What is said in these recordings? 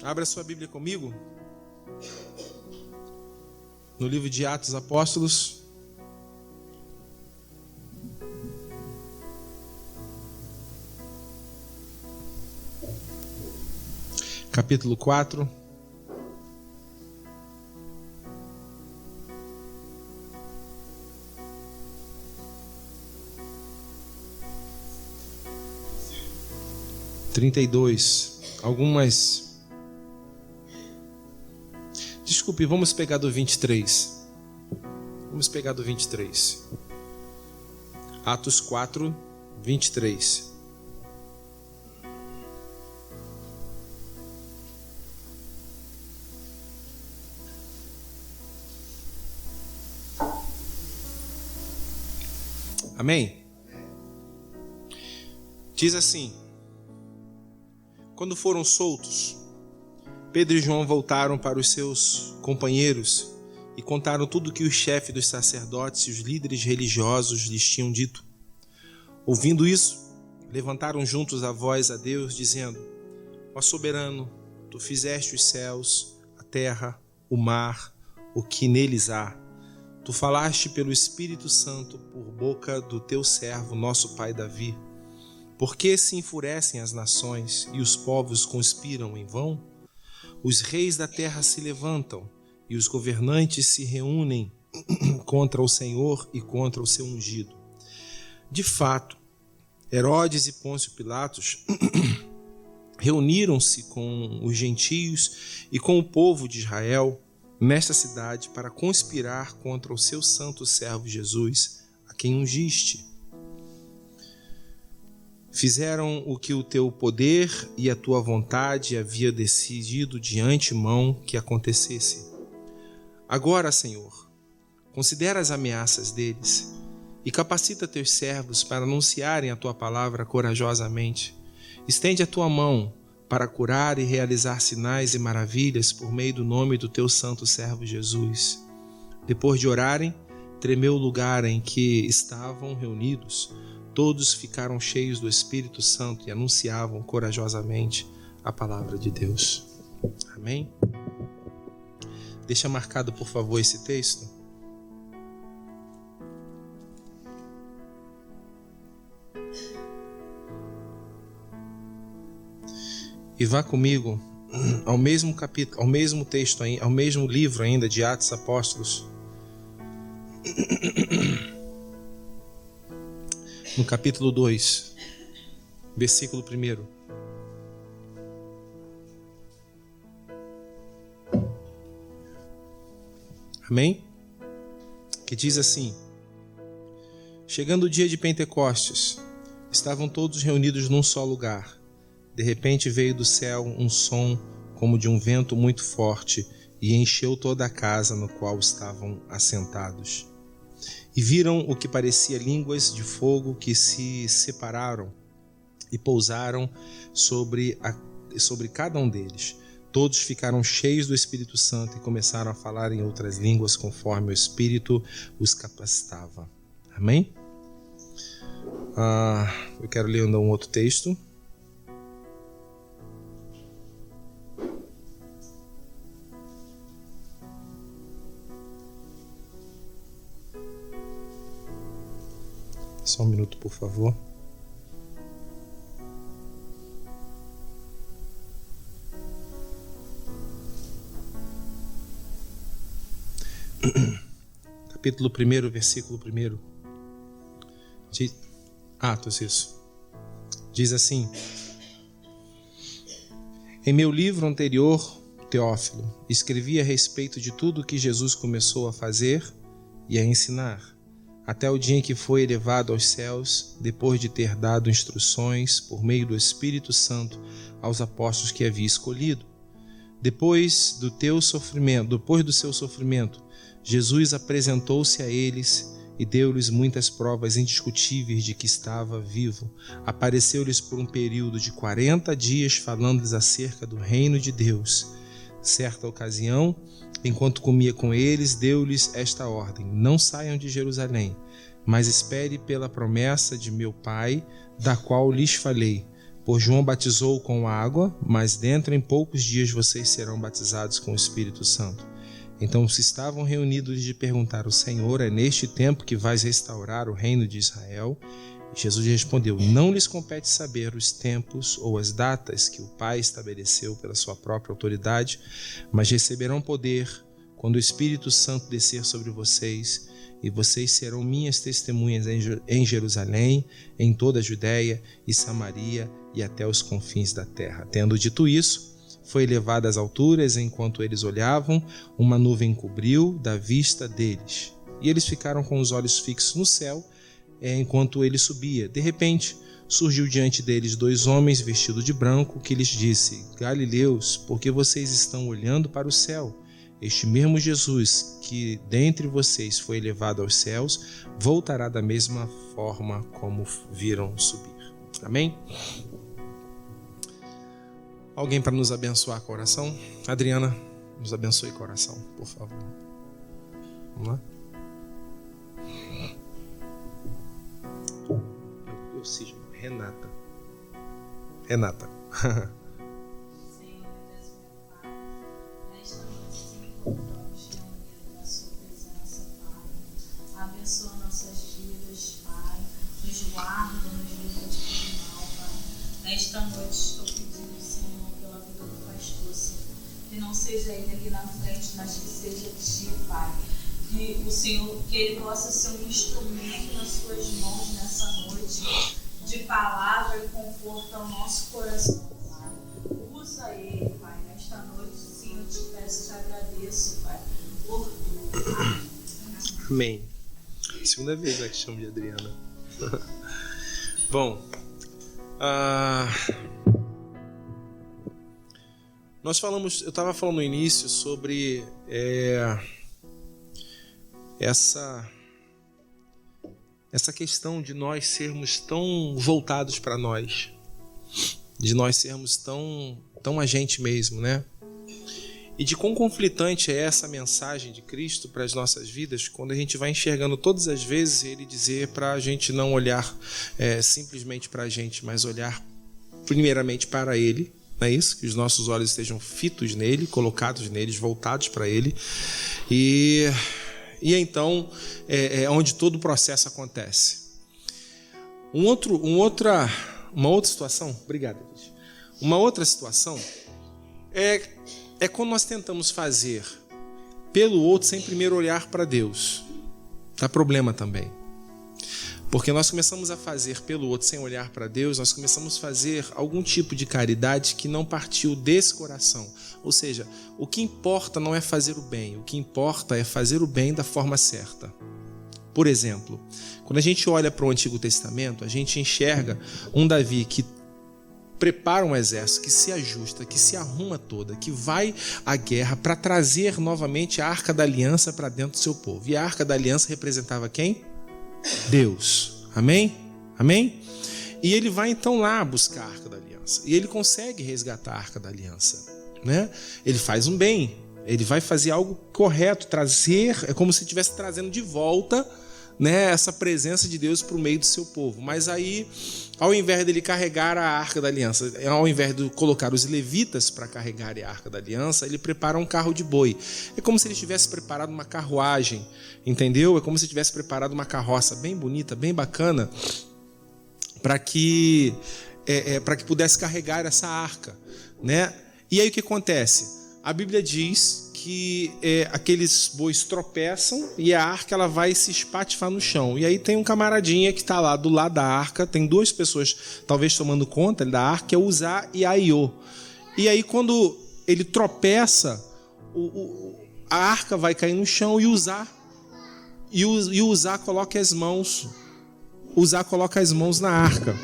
Abra sua Bíblia comigo no livro de Atos dos Apóstolos, capítulo 4. Desculpe, vamos pegar do 23. Atos 4, 23. Amém? Diz assim: quando foram soltos, Pedro e João voltaram para os seus companheiros e contaram tudo o que o chefe dos sacerdotes e os líderes religiosos lhes tinham dito. Ouvindo isso, levantaram juntos a voz a Deus, dizendo: Ó soberano, tu fizeste os céus, a terra, o mar, o que neles há. Tu falaste pelo Espírito Santo por boca do teu servo, nosso pai Davi. Por que se enfurecem as nações e os povos conspiram em vão? Os reis da terra se levantam e os governantes se reúnem contra o Senhor e contra o seu ungido. De fato, Herodes e Pôncio Pilatos reuniram-se com os gentios e com o povo de Israel nesta cidade para conspirar contra o seu santo servo Jesus, a quem ungiste. Fizeram o que o teu poder e a tua vontade havia decidido de antemão que acontecesse. Agora, Senhor, considera as ameaças deles e capacita teus servos para anunciarem a tua palavra corajosamente. Estende a tua mão para curar e realizar sinais e maravilhas por meio do nome do teu santo servo Jesus. Depois de orarem, tremeu o lugar em que estavam reunidos. Todos ficaram cheios do Espírito Santo e anunciavam corajosamente a palavra de Deus. Amém? Deixa marcado, por favor, esse texto. E vá comigo ao mesmo capítulo, ao mesmo texto, ao mesmo livro ainda de Atos dos Apóstolos. No capítulo 2, versículo 1. Amém? Que diz assim: chegando o dia de Pentecostes, estavam todos reunidos num só lugar. De repente veio do céu um som como de um vento muito forte e encheu toda a casa no qual estavam assentados. E viram o que parecia línguas de fogo que se separaram e pousaram sobre cada um deles. Todos ficaram cheios do Espírito Santo e começaram a falar em outras línguas conforme o Espírito os capacitava. Amém? Eu quero ler um outro texto. Só um minuto, por favor. Capítulo 1, versículo 1. Atos, isso. Diz assim: em meu livro anterior, Teófilo, escrevi a respeito de tudo o que Jesus começou a fazer e a ensinar, até o dia em que foi elevado aos céus, depois de ter dado instruções por meio do Espírito Santo aos apóstolos que havia escolhido. Depois do seu sofrimento, Jesus apresentou-se a eles e deu-lhes muitas provas indiscutíveis de que estava vivo. Apareceu-lhes por um período de 40 dias, falando-lhes acerca do reino de Deus. Certa ocasião, enquanto comia com eles, deu-lhes esta ordem: não saiam de Jerusalém, mas espere pela promessa de meu Pai, da qual lhes falei. Pois João batizou com água, mas dentro em poucos dias vocês serão batizados com o Espírito Santo. Então se estavam reunidos de perguntar ao Senhor: é neste tempo que vais restaurar o reino de Israel? E Jesus respondeu: não lhes compete saber os tempos ou as datas que o Pai estabeleceu pela sua própria autoridade, mas receberão poder quando o Espírito Santo descer sobre vocês, e vocês serão minhas testemunhas em Jerusalém, em toda a Judéia e Samaria e até os confins da terra. Tendo dito isso, foi elevado às alturas. Enquanto eles olhavam, uma nuvem cobriu da vista deles, e eles ficaram com os olhos fixos no céu enquanto ele subia. De repente, surgiu diante deles 2 homens vestidos de branco, que lhes disse: Galileus, por que vocês estão olhando para o céu? Este mesmo Jesus, que dentre vocês foi elevado aos céus, voltará da mesma forma como viram subir. Amém? Alguém para nos abençoar com a oração? Adriana, nos abençoe com a oração, por favor. Vamos lá? Eu cismo. Renata. Senhor Deus, meu Pai, nesta noite se encontramos reunidos na sua presença, Pai. Abençoa nossas vidas, Pai. Nos guarda, nos livra de todo mal, Pai. Nesta noite estou pedindo, Senhor, pela vida do pastor, Senhor. Que não seja ele ali na frente, mas que seja Ti, Pai. Que o Senhor, que ele possa ser um instrumento nas suas mãos nessa noite, de palavra e conforto ao nosso coração, Pai. Usa ele, Pai, nesta noite, sim, eu te peço, te agradeço, Pai, por tudo. Amém. Segunda vez que chamo de Adriana. Bom, eu estava falando no início sobre essa questão de nós sermos tão voltados para nós, de nós sermos tão a gente mesmo, né? E de quão conflitante é essa mensagem de Cristo para as nossas vidas, quando a gente vai enxergando todas as vezes ele dizer para a gente não olhar simplesmente para a gente, mas olhar primeiramente para ele, não é isso? Que os nossos olhos estejam fitos nele, colocados neles, voltados para ele, e então é onde todo o processo acontece. Uma outra situação, obrigado, gente. Uma outra situação é quando nós tentamos fazer pelo outro sem primeiro olhar para Deus. Dá problema também. Porque nós começamos a fazer pelo outro sem olhar para Deus, nós começamos a fazer algum tipo de caridade que não partiu desse coração. Ou seja, o que importa não é fazer o bem, o que importa é fazer o bem da forma certa. Por exemplo, quando a gente olha para o Antigo Testamento, a gente enxerga um Davi que prepara um exército, que se ajusta, que se arruma toda, que vai à guerra para trazer novamente a Arca da Aliança para dentro do seu povo. E a Arca da Aliança representava quem? Deus. Amém? Amém? E ele vai então lá buscar a Arca da Aliança. E ele consegue resgatar a Arca da Aliança, né? Ele faz um bem. Ele vai fazer algo correto, trazer, é como se estivesse trazendo de volta, né, essa presença de Deus para o meio do seu povo. Mas aí, ao invés dele carregar a Arca da Aliança, ao invés de colocar os levitas para carregarem a Arca da Aliança, ele prepara um carro de boi. É como se ele tivesse preparado uma carruagem, entendeu? É como se tivesse preparado uma carroça bem bonita, bem bacana, para que pudesse carregar essa arca, né? E aí o que acontece? A Bíblia diz que aqueles bois tropeçam e a arca ela vai se espatifar no chão. E aí tem um camaradinha que está lá do lado da arca, tem 2 pessoas talvez tomando conta da arca, que é o Uzá e a Aiô. E aí quando ele tropeça, a arca vai cair no chão e o Uzá coloca as mãos. O Uzá coloca as mãos na arca.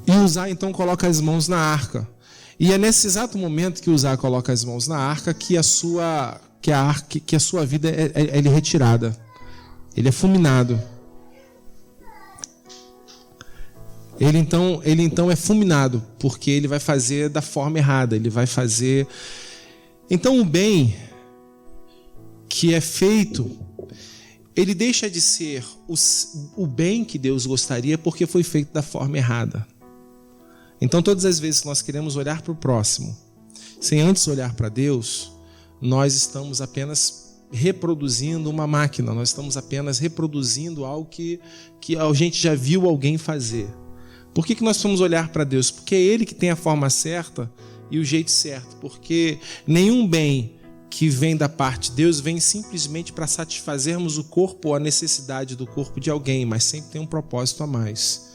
E Uzá então coloca as mãos na arca. E é nesse exato momento que Uzá coloca as mãos na arca que a sua vida é retirada. Ele é fulminado. Ele então é fulminado, porque ele vai fazer da forma errada. Ele vai fazer. Então o bem que é feito ele deixa de ser o bem que Deus gostaria porque foi feito da forma errada. Então, todas as vezes que nós queremos olhar para o próximo, sem antes olhar para Deus, nós estamos apenas reproduzindo uma máquina, nós estamos apenas reproduzindo algo que a gente já viu alguém fazer. Por que nós vamos olhar para Deus? Porque é Ele que tem a forma certa e o jeito certo. Porque nenhum bem que vem da parte de Deus vem simplesmente para satisfazermos o corpo ou a necessidade do corpo de alguém, mas sempre tem um propósito a mais.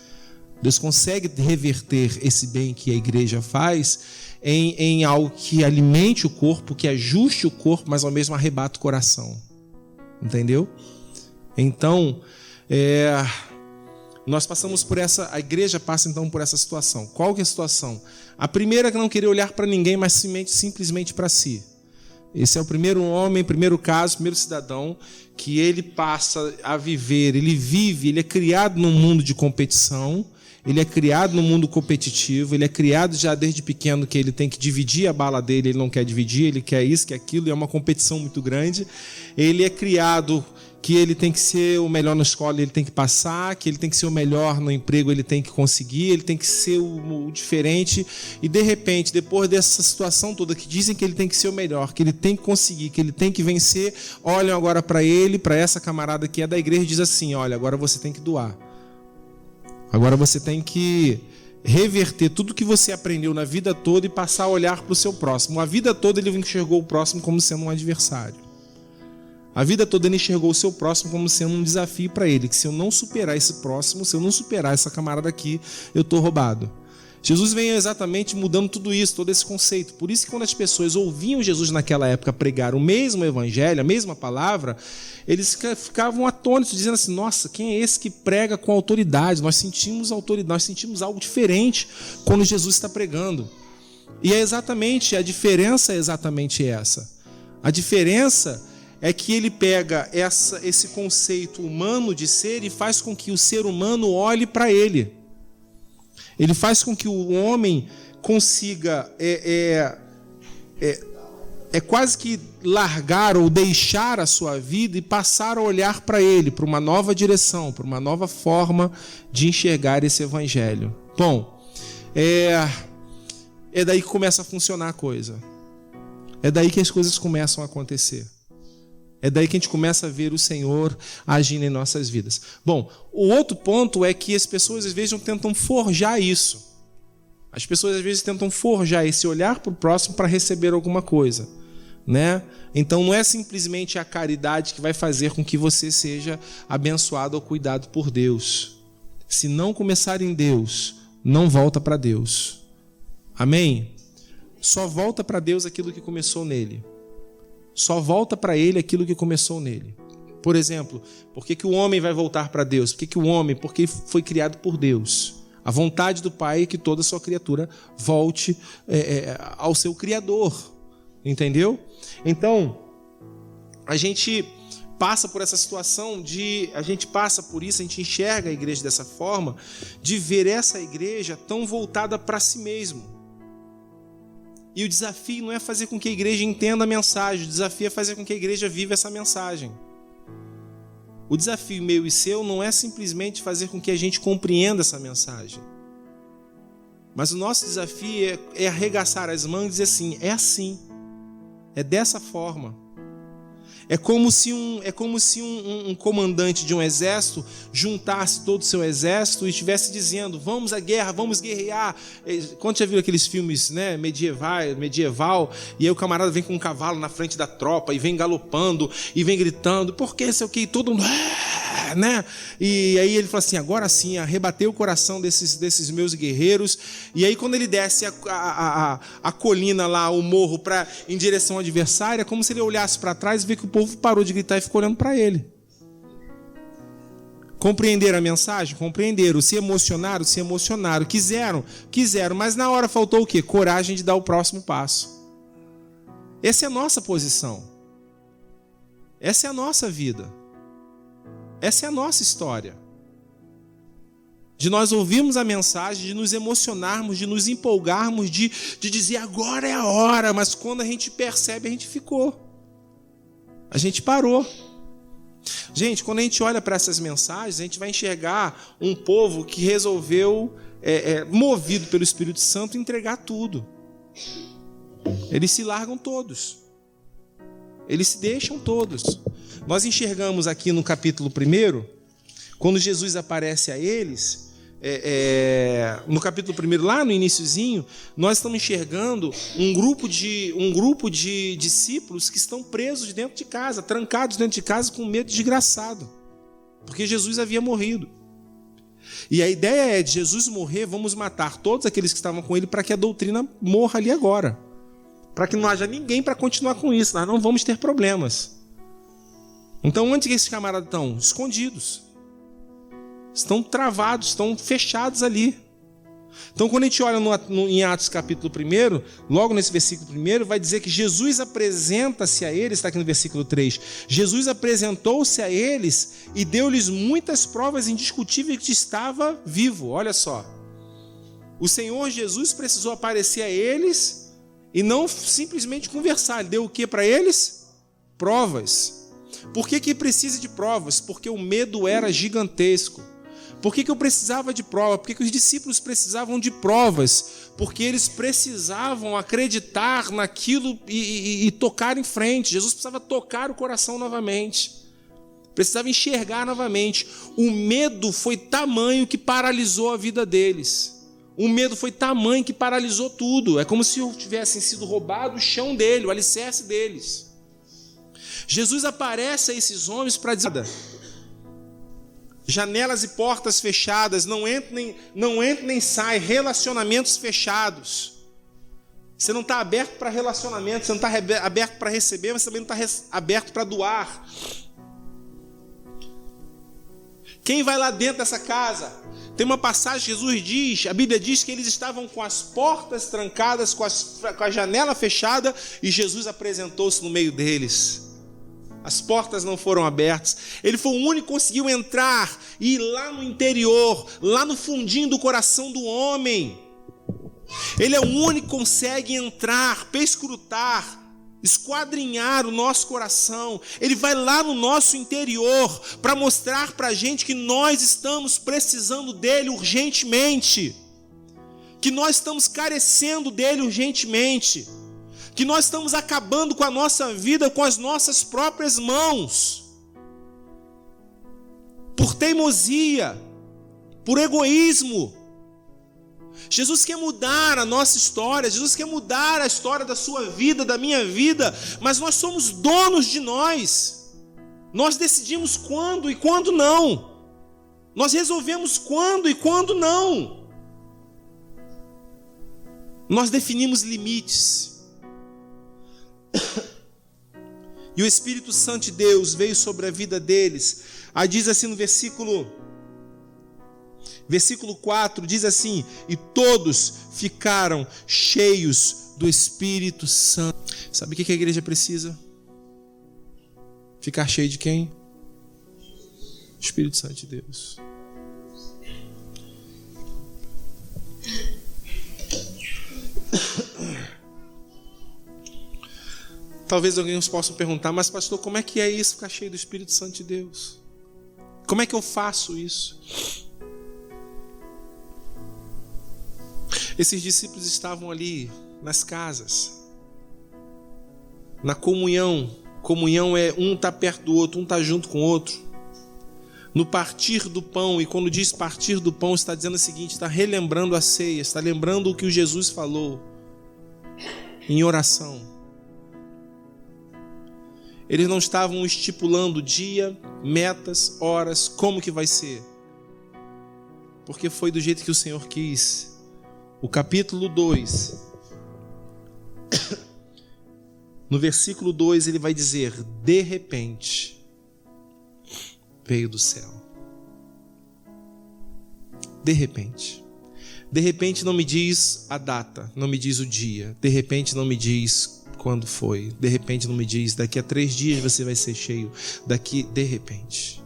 Deus consegue reverter esse bem que a igreja faz em algo que alimente o corpo, que ajuste o corpo, mas ao mesmo arrebata o coração. Entendeu? Então, nós passamos por essa, a igreja passa então por essa situação. Qual que é a situação? A primeira é que não querer olhar para ninguém, mas simplesmente para si. Esse é o primeiro homem, primeiro caso, primeiro cidadão que ele passa a viver, ele é criado num mundo de competição, ele é criado num mundo competitivo, ele é criado já desde pequeno que ele tem que dividir a bala dele, ele não quer dividir, ele quer isso, quer aquilo, e é uma competição muito grande. Ele é criado que ele tem que ser o melhor na escola, ele tem que passar, que ele tem que ser o melhor no emprego, ele tem que conseguir, ele tem que ser o diferente, e de repente, depois dessa situação toda, que dizem que ele tem que ser o melhor, que ele tem que conseguir, que ele tem que vencer, olham agora para ele, para essa camarada que é da igreja, e diz assim: olha, agora você tem que doar, agora você tem que reverter tudo que você aprendeu na vida toda e passar a olhar para o seu próximo. A vida toda ele enxergou o próximo como sendo um adversário. A vida toda ele enxergou o seu próximo como sendo um desafio para ele, que se eu não superar esse próximo, se eu não superar essa camarada aqui, eu estou roubado. Jesus vem exatamente mudando tudo isso, todo esse conceito. Por isso que quando as pessoas ouviam Jesus naquela época pregar o mesmo evangelho, a mesma palavra, eles ficavam atônitos, dizendo assim: nossa, quem é esse que prega com autoridade? Nós sentimos autoridade, nós sentimos algo diferente quando Jesus está pregando. E a diferença é exatamente essa. A diferença é que ele pega esse conceito humano de ser e faz com que o ser humano olhe para ele. Ele faz com que o homem consiga quase que largar ou deixar a sua vida e passar a olhar para ele, para uma nova direção, para uma nova forma de enxergar esse evangelho. Bom, é daí que começa a funcionar a coisa. É daí que as coisas começam a acontecer. É daí que a gente começa a ver o Senhor agindo em nossas vidas. Bom, o outro ponto é que as pessoas às vezes tentam forjar isso. As pessoas às vezes tentam forjar esse olhar para o próximo para receber alguma coisa, né? Então não é simplesmente a caridade que vai fazer com que você seja abençoado ou cuidado por Deus. Se não começar em Deus, não volta para Deus. Amém? Só volta para Deus aquilo que começou nele. Só volta para ele aquilo que começou nele. Por exemplo, por que o homem vai voltar para Deus? Porque foi criado por Deus. A vontade do Pai é que toda a sua criatura volte ao seu Criador. Entendeu? Então, a gente passa por essa situação a gente enxerga a igreja dessa forma, de ver essa igreja tão voltada para si mesmo. E o desafio não é fazer com que a igreja entenda a mensagem, o desafio é fazer com que a igreja viva essa mensagem. O desafio meu e seu não é simplesmente fazer com que a gente compreenda essa mensagem. Mas o nosso desafio é arregaçar as mãos e dizer assim, é dessa forma. É como se um comandante de um exército juntasse todo o seu exército e estivesse dizendo: vamos à guerra, vamos guerrear. Quando já viu aqueles filmes, né, medieval, e aí o camarada vem com um cavalo na frente da tropa e vem galopando e vem gritando: por que sei o que? Todo mundo, né? E aí ele fala assim: agora sim, arrebatei o coração desses meus guerreiros. E aí quando ele desce a colina lá, o morro, em direção ao adversário, é como se ele olhasse para trás e vê que o povo parou de gritar e ficou olhando para ele. Compreenderam a mensagem? Compreenderam. Se emocionaram? Se emocionaram. Quiseram, mas na hora faltou o quê? Coragem de dar o próximo passo. Essa é a nossa posição. Essa é a nossa vida. Essa é a nossa história. De nós ouvirmos a mensagem, de nos emocionarmos, de nos empolgarmos, de dizer agora é a hora, mas quando a gente percebe, a gente ficou. A gente parou. Gente, quando a gente olha para essas mensagens, a gente vai enxergar um povo que resolveu, movido pelo Espírito Santo, entregar tudo. Eles se largam todos. Eles se deixam todos. Nós enxergamos aqui no capítulo 1, quando Jesus aparece a eles, no capítulo 1, lá no iniciozinho, nós estamos enxergando um grupo de discípulos que estão presos dentro de casa, trancados dentro de casa com medo desgraçado, porque Jesus havia morrido. E a ideia é de Jesus morrer, vamos matar todos aqueles que estavam com ele para que a doutrina morra ali agora, para que não haja ninguém para continuar com isso, nós não vamos ter problemas. Então, onde que esses camaradas estão? Escondidos. Estão travados, estão fechados ali. Então, quando a gente olha em Atos capítulo 1, logo nesse versículo 1, vai dizer que Jesus apresenta-se a eles, está aqui no versículo 3, Jesus apresentou-se a eles e deu-lhes muitas provas indiscutíveis que estava vivo. Olha só, o Senhor Jesus precisou aparecer a eles e não simplesmente conversar. Ele deu o que para eles? Provas. Por que precisa de provas? Porque o medo era gigantesco. Por que eu precisava de prova? Por que os discípulos precisavam de provas? Porque eles precisavam acreditar naquilo e tocar em frente. Jesus precisava tocar o coração novamente. Precisava enxergar novamente. O medo foi tamanho que paralisou a vida deles. O medo foi tamanho que paralisou tudo. É como se tivessem sido roubado o chão dele, o alicerce deles. Jesus aparece a esses homens para dizer: janelas e portas fechadas, não entra nem sai, relacionamentos fechados. Você não está aberto para relacionamento, você não está aberto para receber, mas também não está aberto para doar. Quem vai lá dentro dessa casa? Tem uma passagem que Jesus diz, a Bíblia diz que eles estavam com as portas trancadas, com a janela fechada, e Jesus apresentou-se no meio deles. As portas não foram abertas. Ele foi o único que conseguiu entrar e ir lá no interior, lá no fundinho do coração do homem. Ele é o único que consegue entrar, perscrutar, esquadrinhar o nosso coração. Ele vai lá no nosso interior para mostrar para a gente que nós estamos precisando dele urgentemente, que nós estamos carecendo dele urgentemente, que nós estamos acabando com a nossa vida com as nossas próprias mãos, por teimosia, por egoísmo. Jesus quer mudar a nossa história, Jesus quer mudar a história da sua vida, da minha vida, mas nós somos donos de nós. Nós decidimos quando e quando não. Nós resolvemos quando e quando não. Nós definimos limites. E o Espírito Santo de Deus veio sobre a vida deles. Aí diz assim no versículo 4, diz assim: e todos ficaram cheios do Espírito Santo. Sabe o que a igreja precisa? Ficar cheio de quem? Espírito Santo de Deus. Talvez alguém nos possa perguntar: mas pastor, como é que é isso, ficar cheio do Espírito Santo de Deus? Como é que eu faço isso? Esses discípulos estavam ali nas casas, na comunhão. Comunhão é um estar perto do outro, um estar junto com o outro. No partir do pão, e quando diz partir do pão, está dizendo o seguinte: está relembrando a ceia, está lembrando o que o Jesus falou em oração. Eles não estavam estipulando dia, metas, horas, como que vai ser, porque foi do jeito que o Senhor quis. O capítulo 2, no versículo 2, ele vai dizer: de repente veio do céu. De repente. De repente não me diz a data, não me diz o dia. De repente não me diz quando foi. De repente não me diz: daqui a 3 dias você vai ser cheio. De repente.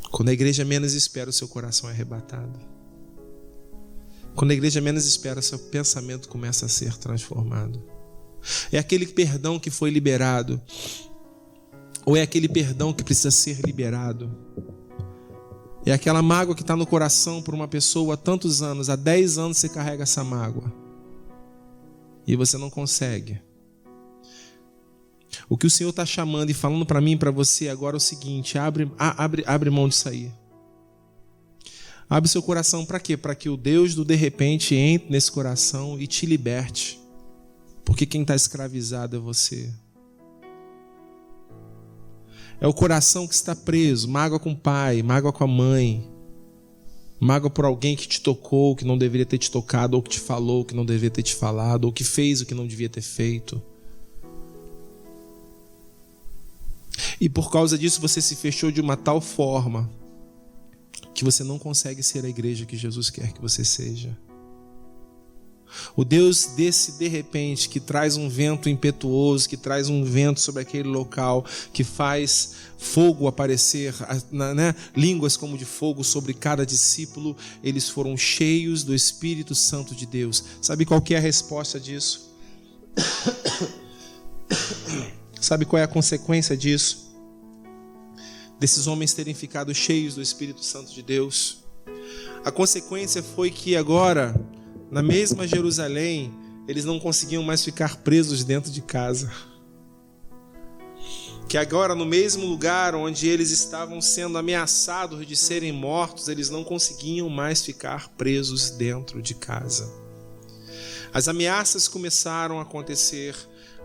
Quando a igreja menos espera, o seu coração é arrebatado. Quando a igreja menos espera, seu pensamento começa a ser transformado. É aquele perdão que foi liberado. Ou é aquele perdão que precisa ser liberado? É aquela mágoa que está no coração por uma pessoa há tantos anos, há 10 anos você carrega essa mágoa. E você não consegue. O que o Senhor está chamando e falando para mim e para você agora é o seguinte: abre mão disso aí. Abre seu coração para quê? Para que o Deus do de repente entre nesse coração e te liberte. Porque quem está escravizado é você. É o coração que está preso, mágoa com o pai, mágoa com a mãe, mágoa por alguém que te tocou, que não deveria ter te tocado, ou que te falou, que não deveria ter te falado, ou que fez o que não devia ter feito. E por causa disso você se fechou de uma tal forma que você não consegue ser a igreja que Jesus quer que você seja. O Deus desse de repente, que traz um vento impetuoso, que traz um vento sobre aquele local, que faz fogo aparecer, né? Línguas como de fogo sobre cada discípulo, eles foram cheios do Espírito Santo de Deus. Sabe qual que é a resposta disso? Sabe qual é a consequência disso? Desses homens terem ficado cheios do Espírito Santo de Deus. A consequência foi que agora, na mesma Jerusalém, eles não conseguiam mais ficar presos dentro de casa. Que agora, no mesmo lugar onde eles estavam sendo ameaçados de serem mortos, eles não conseguiam mais ficar presos dentro de casa. As ameaças começaram a acontecer.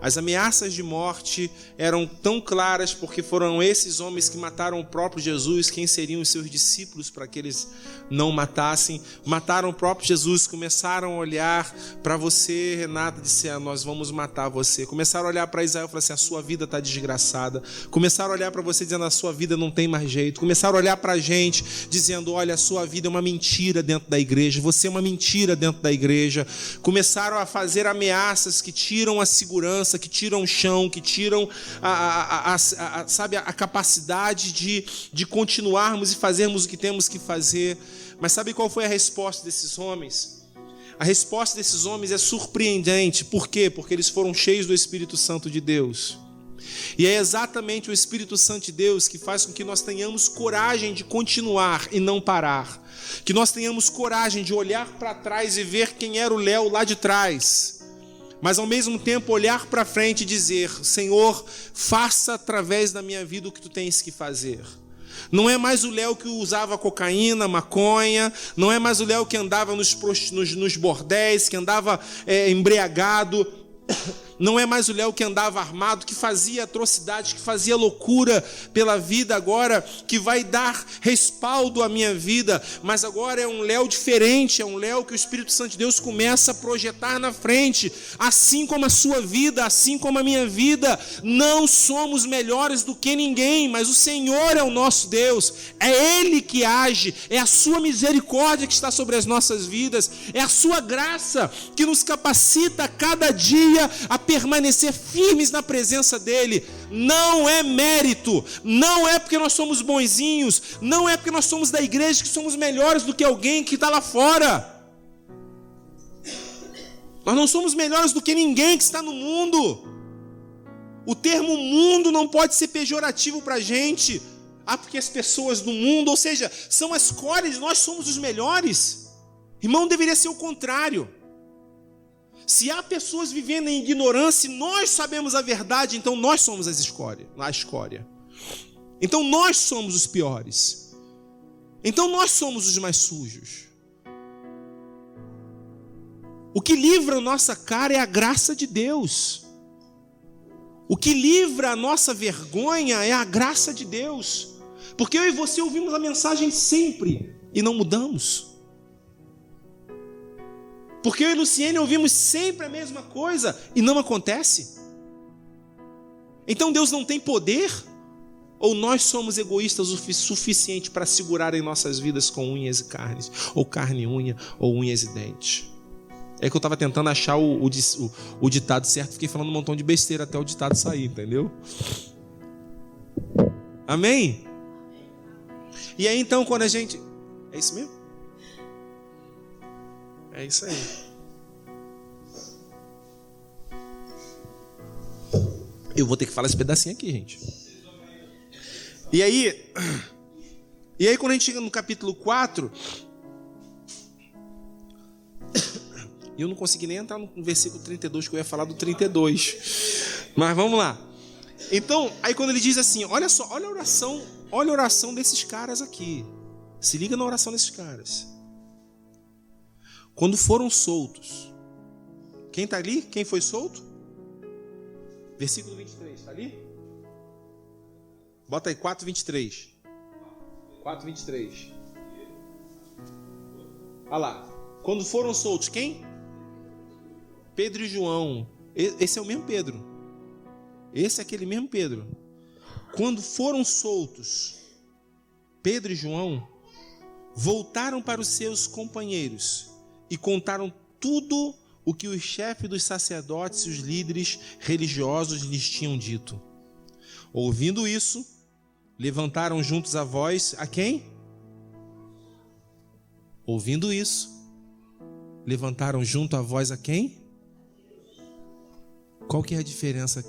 As ameaças de morte eram tão claras porque foram esses homens que mataram o próprio Jesus, quem seriam os seus discípulos para que eles não matassem. Mataram o próprio Jesus, começaram a olhar para você, Renata, disseram: nós vamos matar você. Começaram a olhar para Israel e falaram assim: a sua vida está desgraçada. Começaram a olhar para você dizendo: a sua vida não tem mais jeito. Começaram a olhar para a gente dizendo: olha, a sua vida é uma mentira dentro da igreja, você é uma mentira dentro da igreja. Começaram a fazer ameaças que tiram a segurança, que tiram o chão, que tiram a capacidade de continuarmos e fazermos o que temos que fazer. Mas sabe qual foi a resposta desses homens? A resposta desses homens é surpreendente. Por quê? Porque eles foram cheios do Espírito Santo de Deus. E é exatamente o Espírito Santo de Deus que faz com que nós tenhamos coragem de continuar e não parar. Que nós tenhamos coragem de olhar para trás e ver quem era o Léo lá de trás. Mas ao mesmo tempo olhar para frente e dizer: Senhor, faça através da minha vida o que tu tens que fazer. Não é mais o Léo que usava cocaína, maconha, não é mais o Léo que andava nos bordéis, que andava embriagado. Não é mais o Léo que andava armado, que fazia atrocidades, que fazia loucura pela vida agora, que vai dar respaldo à minha vida. Mas agora é um Léo diferente, é um Léo que o Espírito Santo de Deus começa a projetar na frente. Assim como a sua vida, assim como a minha vida, não somos melhores do que ninguém, mas o Senhor é o nosso Deus. É Ele que age, é a sua misericórdia que está sobre as nossas vidas, é a sua graça que nos capacita a cada dia a permanecer firmes na presença dEle. Não é mérito, não é porque nós somos bonzinhos, não é porque nós somos da igreja que somos melhores do que alguém que está lá fora. Nós não somos melhores do que ninguém que está no mundo. O termo mundo não pode ser pejorativo para a gente. Porque as pessoas do mundo, ou seja, são as escórias, nós somos os melhores. Irmão, deveria ser o contrário. Se há pessoas vivendo em ignorância e nós sabemos a verdade, então nós somos a escória. Então nós somos os piores. Então nós somos os mais sujos. O que livra a nossa cara é a graça de Deus. O que livra a nossa vergonha é a graça de Deus. Porque eu e você ouvimos a mensagem sempre e não mudamos. Porque eu e Luciene ouvimos sempre a mesma coisa e não acontece. Então Deus não tem poder? Ou nós somos egoístas o suficiente para segurar em nossas vidas com unhas e carnes? Ou carne e unha, ou unhas e dentes? É que eu estava tentando achar o ditado certo, fiquei falando um montão de besteira até o ditado sair, entendeu? Amém? E aí então quando a gente... É isso mesmo? É isso aí. Eu vou ter que falar esse pedacinho aqui, gente. E aí quando a gente chega no capítulo 4, eu não consegui nem entrar no versículo 32, que eu ia falar do 32. Mas vamos lá. Então, aí quando ele diz assim, olha só, olha a oração desses caras aqui. Se liga na oração desses caras. Quando foram soltos. Quem está ali? Quem foi solto? Versículo 23, está ali? Bota aí, 4:23. 4:23. Olha lá. Quando foram soltos, quem? Pedro e João. Esse é o mesmo Pedro. Esse é aquele mesmo Pedro. Quando foram soltos, Pedro e João voltaram para os seus companheiros e contaram tudo o que os chefes dos sacerdotes e os líderes religiosos lhes tinham dito. Ouvindo isso, levantaram juntos a voz a quem? Ouvindo isso, levantaram junto a voz a quem? Qual que é a diferença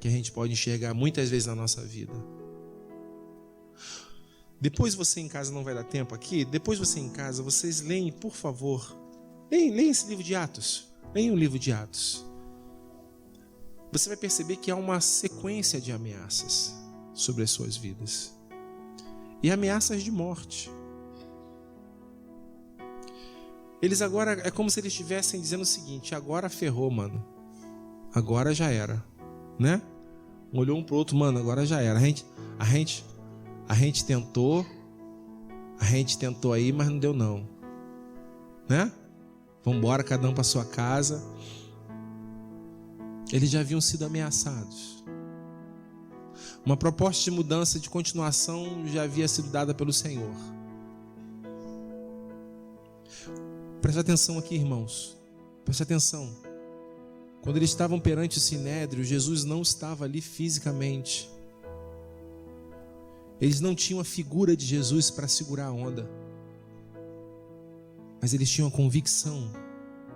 que a gente pode enxergar muitas vezes na nossa vida? Depois você em casa, não vai dar tempo aqui, depois você em casa, vocês leem, por favor, leem esse livro de Atos, leem o livro de Atos. Você vai perceber que há uma sequência de ameaças sobre as suas vidas. E ameaças de morte. Eles agora, é como se eles estivessem dizendo o seguinte, agora ferrou, mano. Agora já era, né? Um olhou um pro outro, mano, agora já era. A gente tentou aí, mas não deu não, né? Vambora, cada um para sua casa. Eles já haviam sido ameaçados. Uma proposta de mudança, de continuação já havia sido dada pelo Senhor. Presta atenção aqui, irmãos. Presta atenção. Quando eles estavam perante o Sinédrio, Jesus não estava ali fisicamente. Eles não tinham a figura de Jesus para segurar a onda. Mas eles tinham a convicção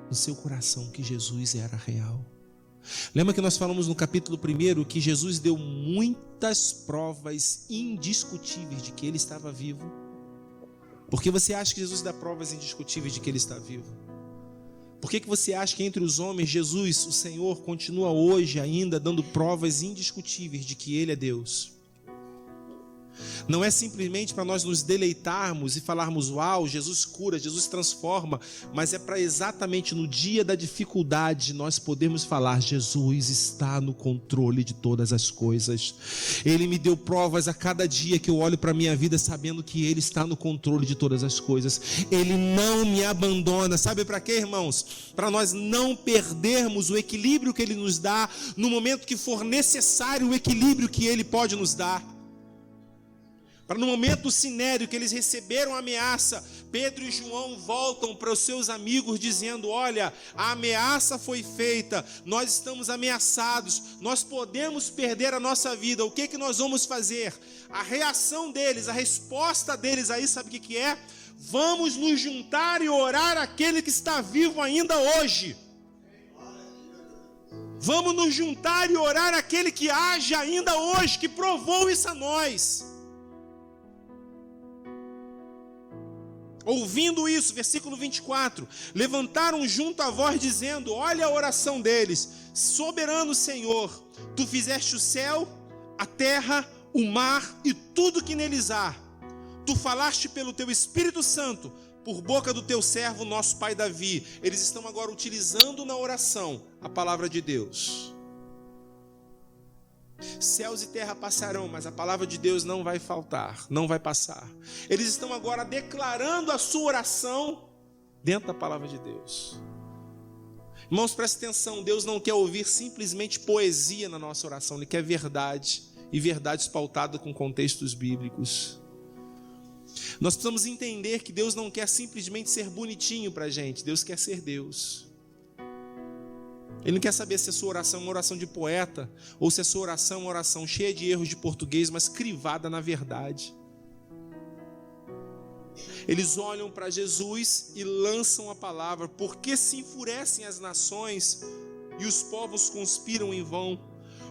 no seu coração que Jesus era real. Lembra que nós falamos no capítulo 1 que Jesus deu muitas provas indiscutíveis de que ele estava vivo? Por que você acha que Jesus dá provas indiscutíveis de que ele está vivo? Por que você acha que entre os homens Jesus, o Senhor, continua hoje ainda dando provas indiscutíveis de que ele é Deus? Não é simplesmente para nós nos deleitarmos e falarmos, uau, Jesus cura, Jesus transforma, mas é para exatamente no dia da dificuldade nós podermos falar, Jesus está no controle de todas as coisas. Ele me deu provas a cada dia que eu olho para a minha vida sabendo que Ele está no controle de todas as coisas. Ele não me abandona. Sabe para quê, irmãos? Para nós não perdermos o equilíbrio que Ele nos dá no momento que for necessário, o equilíbrio que Ele pode nos dar. Para no momento do sinédrio que eles receberam a ameaça, Pedro e João voltam para os seus amigos dizendo, olha, a ameaça foi feita, nós estamos ameaçados, nós podemos perder a nossa vida, o que nós vamos fazer? A reação deles, a resposta deles aí, sabe o que é? Vamos nos juntar e orar àquele que está vivo ainda hoje. Vamos nos juntar e orar àquele que age ainda hoje, que provou isso a nós. Ouvindo isso, versículo 24, levantaram junto a voz dizendo, olha a oração deles, soberano Senhor, tu fizeste o céu, a terra, o mar e tudo que neles há. Tu falaste pelo teu Espírito Santo, por boca do teu servo, nosso pai Davi. Eles estão agora utilizando na oração a palavra de Deus. Céus e terra passarão, mas a palavra de Deus não vai faltar, não vai passar. Eles estão agora declarando a sua oração dentro da palavra de Deus. Irmãos, presta atenção, Deus não quer ouvir simplesmente poesia na nossa oração, Ele quer verdade, e verdades pautadas com contextos bíblicos. Nós precisamos entender que Deus não quer simplesmente ser bonitinho para a gente, Deus quer ser Deus. Ele não quer saber se a sua oração é uma oração de poeta ou se a sua oração é uma oração cheia de erros de português, mas crivada na verdade. Eles olham para Jesus e lançam a palavra. Por que se enfurecem as nações e os povos conspiram em vão?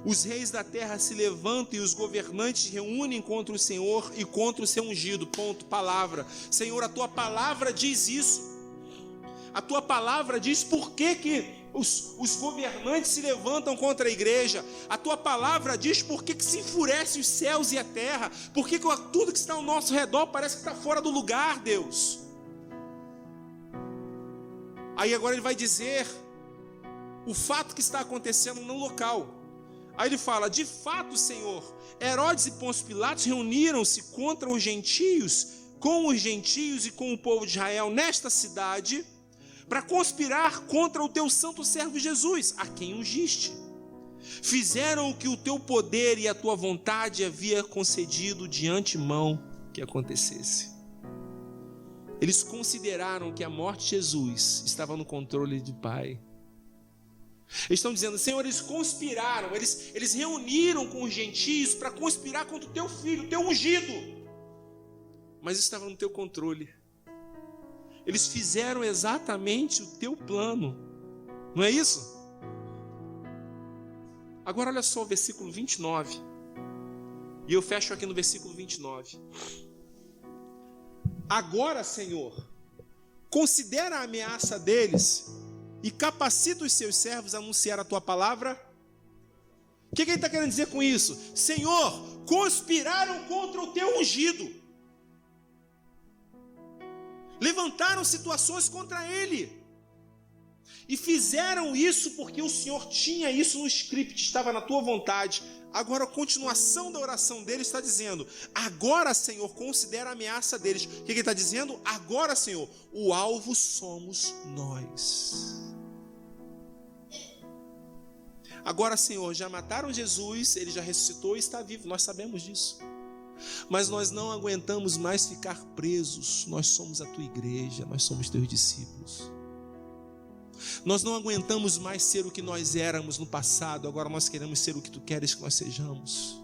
Os reis da terra se levantam e os governantes reúnem contra o Senhor e contra o seu ungido. Ponto, palavra. Senhor, a tua palavra diz isso. A tua palavra diz por que os governantes se levantam contra a igreja. A tua palavra diz por que se enfurece os céus e a terra. Por que tudo que está ao nosso redor parece que está fora do lugar, Deus. Aí agora ele vai dizer o fato que está acontecendo no local. Aí ele fala: de fato, Senhor, Herodes e Pôncio Pilatos reuniram-se contra os gentios, com os gentios e com o povo de Israel nesta cidade, para conspirar contra o teu santo servo Jesus, a quem ungiste. Fizeram o que o teu poder e a tua vontade havia concedido de antemão que acontecesse. Eles consideraram que a morte de Jesus estava no controle do Pai. Eles estão dizendo: Senhor, eles conspiraram, eles reuniram com os gentios para conspirar contra o teu filho, o teu ungido. Mas estava no teu controle. Eles fizeram exatamente o teu plano. Não é isso? Agora olha só o versículo 29. E eu fecho aqui no versículo 29. Agora, Senhor, considera a ameaça deles e capacita os seus servos a anunciar a tua palavra. O que ele está querendo dizer com isso? Senhor, conspiraram contra o teu ungido. Levantaram situações contra ele. E fizeram isso porque o Senhor tinha isso no script, estava na tua vontade. Agora a continuação da oração dele está dizendo: agora, Senhor, considera a ameaça deles. O que ele está dizendo? Agora, Senhor, o alvo somos nós. Agora, Senhor, já mataram Jesus, ele já ressuscitou e está vivo, nós sabemos disso. Mas nós não aguentamos mais ficar presos. Nós somos a tua igreja, nós somos teus discípulos. Nós não aguentamos mais ser o que nós éramos no passado. Agora nós queremos ser o que tu queres que nós sejamos.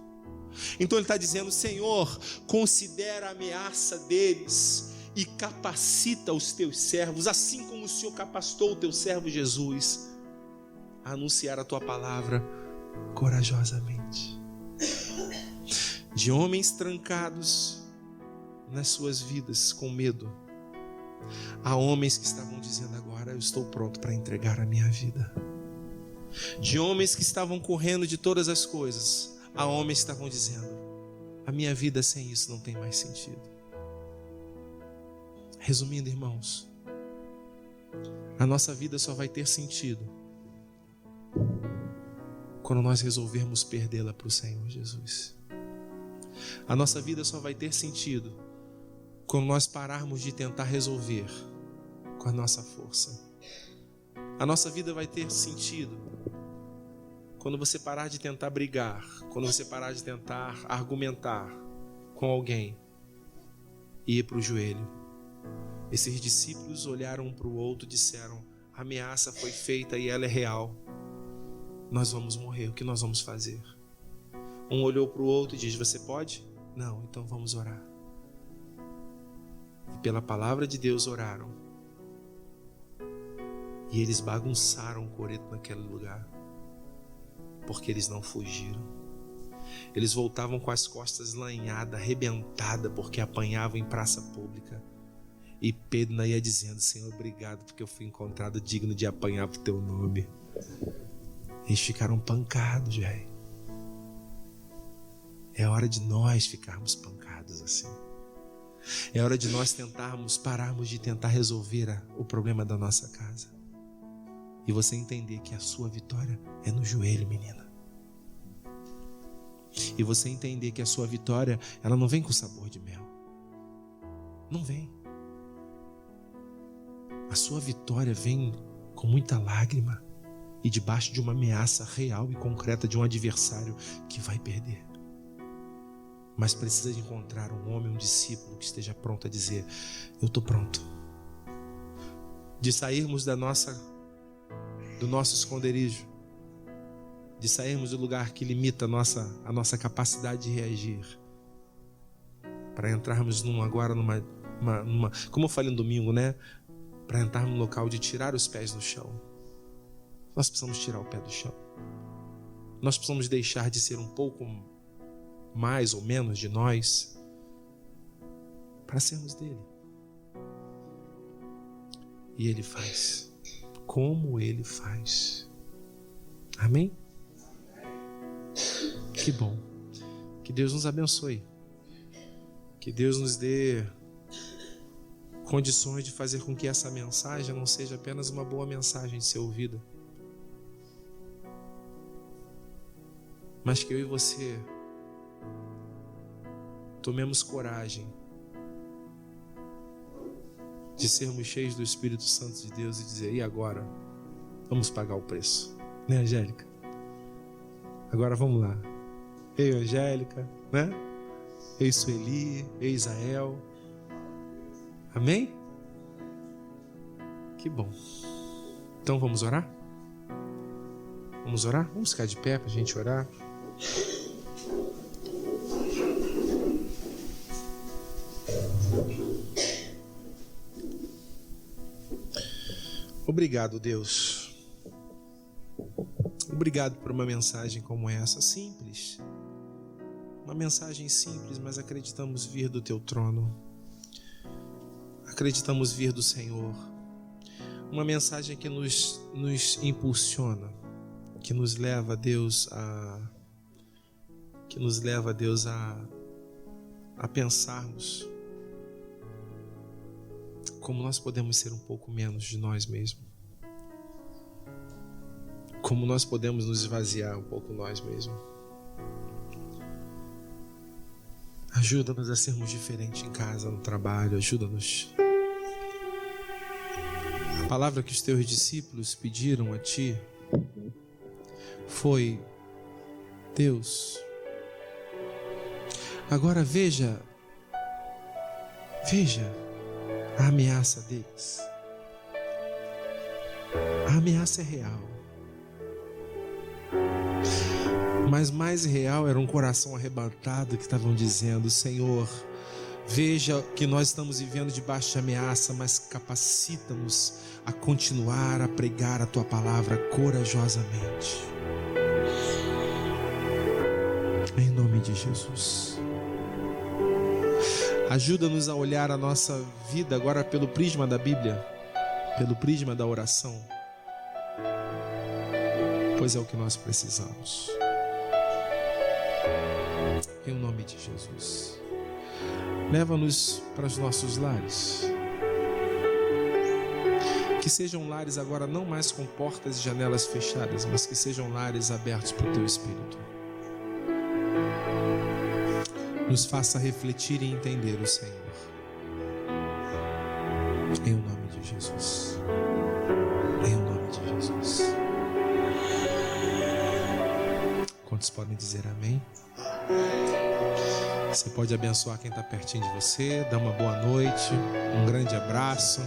Então ele está dizendo: Senhor, considera a ameaça deles e capacita os teus servos, assim como o Senhor capacitou o teu servo Jesus, a anunciar a tua palavra corajosamente. De homens trancados nas suas vidas com medo, há homens que estavam dizendo: agora eu estou pronto para entregar a minha vida. De homens que estavam correndo de todas as coisas, há homens que estavam dizendo: a minha vida sem isso não tem mais sentido. Resumindo, irmãos, a nossa vida só vai ter sentido quando nós resolvermos perdê-la para o Senhor Jesus. A nossa vida só vai ter sentido quando nós pararmos de tentar resolver com a nossa força. A nossa vida vai ter sentido quando você parar de tentar brigar, quando você parar de tentar argumentar com alguém e ir para o joelho. Esses discípulos olharam um para o outro e disseram: a ameaça foi feita e ela é real. Nós vamos morrer, o que nós vamos fazer? Um olhou para o outro e diz: você pode? Não, então vamos orar. E pela palavra de Deus oraram. E eles bagunçaram o coreto naquele lugar, porque eles não fugiram. Eles voltavam com as costas lanhadas, arrebentadas, porque apanhavam em praça pública. E Pedro ia dizendo: Senhor, obrigado, porque eu fui encontrado digno de apanhar por teu nome. Eles ficaram pancados, velho. É hora de nós ficarmos pancados assim. É hora de nós pararmos de tentar resolver o problema da nossa casa. E você entender que a sua vitória é no joelho, menina. E você entender que a sua vitória, ela não vem com sabor de mel. Não vem. A sua vitória vem com muita lágrima e debaixo de uma ameaça real e concreta de um adversário que vai perder. Mas precisa de encontrar um homem, um discípulo que esteja pronto a dizer: eu estou pronto. De sairmos do nosso esconderijo, de sairmos do lugar que limita a nossa capacidade de reagir, para entrarmos numa, como eu falei no domingo, né? Para entrar num local de tirar os pés do chão. Nós precisamos tirar o pé do chão. Nós precisamos deixar de ser um pouco mais ou menos de nós para sermos dele. E ele faz como ele faz. Amém? Que bom. Que Deus nos abençoe. Que Deus nos dê condições de fazer com que essa mensagem não seja apenas uma boa mensagem de ser ouvida, mas que eu e você tomemos coragem de sermos cheios do Espírito Santo de Deus e dizer: e agora? Vamos pagar o preço, né, Angélica? Agora vamos lá. Ei, Angélica, né? Ei, Sueli, ei, Isael. Amém? Que bom. Então vamos orar? Vamos orar? Vamos ficar de pé para a gente orar. Obrigado, Deus. Obrigado por uma mensagem como essa, simples. Uma mensagem simples, mas acreditamos vir do Teu trono. Acreditamos vir do Senhor. Uma mensagem que nos impulsiona, que nos leva, Deus, a pensarmos como nós podemos ser um pouco menos de nós mesmos. Como nós podemos nos esvaziar um pouco nós mesmos. Ajuda-nos a sermos diferentes em casa, no trabalho. Ajuda-nos. A palavra que os teus discípulos pediram a Ti foi: Deus, agora veja a ameaça deles. A ameaça é real. Mas mais real era um coração arrebatado que estavam dizendo: Senhor, veja que nós estamos vivendo debaixo de ameaça, mas capacita-nos a continuar a pregar a Tua palavra corajosamente. Em nome de Jesus. Ajuda-nos a olhar a nossa vida agora pelo prisma da Bíblia, pelo prisma da oração, pois é o que nós precisamos. Em nome de Jesus. Leva-nos para os nossos lares. Que sejam lares agora não mais com portas e janelas fechadas, mas que sejam lares abertos para o Teu Espírito. Nos faça refletir e entender o Senhor. Em nome de Jesus. Em nome de Jesus. Quantos podem dizer amém? Você pode abençoar quem está pertinho de você, dar uma boa noite, um grande abraço.